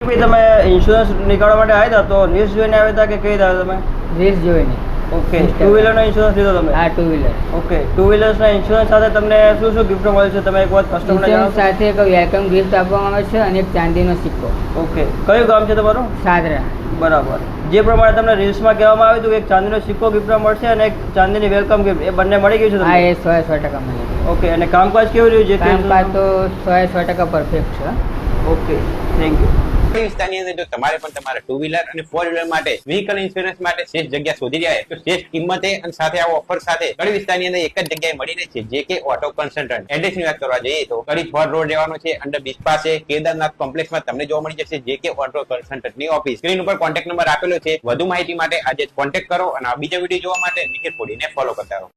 ભાઈ તમે ઇન્સ્યોરન્સ નીકાળવા માટે આવ્યા હતા તો રીલ્સ જોઈને આવ્યા હતા કે કઈ હતા તમે? રીલ્સ જોઈને. ઓકે, ટુ વ્હીલરનો ઇન્સ્યોરન્સ લીધો તમે? હા, ટુ વ્હીલર. ઓકે, ટુ વ્હીલર્સના ઇન્સ્યોરન્સ સાથે તમને શું શું ગિફ્ટ મળે છે તમે એક વાત કસ્ટમરને ઇન્સ્યોરન્સ જણાવો? સાથે એક વેલકમ ગિફ્ટ આપવામાં આવે છે અને એક ચાંદીનો સિક્કો. ઓકે, કયું ગામ છે તમારું? સાદરા. બરાબર. જે પ્રમાણે તમને રીલ્સમાં કહેવામાં આવ્યું હતું કે એક ચાંદીનો સિક્કો ગિફ્ટમાં મળશે અને એક ચાંદીની વેલકમ ગિફ્ટ, એ બંને મળી ગયું છે હા, તમને? એ 100% મળી ગયું. ઓકે, અને કામકાજ કેવું રહ્યું છે? કામકાજ તો 100% પરફેક્ટ છે. Okay, thank you. વિસ્તારની અંદર જો તમારે પણ તમારા ટુ વ્હીલર અને ફોર વ્હીલર માટે વ્હીકલ ઇન્સ્યોરન્સ માટે શ્રેષ્ઠ જગ્યા શોધી રહ્યા તો શ્રેષ્ઠ કિંમતે અને સાથે આ ઓફર સાથે કડી વિસ્તારની અંદર એક જ જગ્યાએ મળી રહે છે, જે કે ઓટો કન્સલ્ટન્ટ. એડ્રેસ ની વાત કરવા જઈએ તો કડી ફોર રોડ રહેવાનો છે, અંડર બીચ પાસે કેદારનાથ કોમ્પ્લેક્સમાં તમને જોવા મળી જશે, જે કે ઓટો કન્સલ્ટન્ટ ની ઓફિસ. સ્ક્રીન ઉપર કોન્ટેક્ટ નંબર આપેલો છે. વધુ માહિતી માટે આજે કોન્ટેક્ટ કરો અને આ બીજા વિડીયો જોવા માટે નિખિલ કોડીને ફોલો કરતા રહો.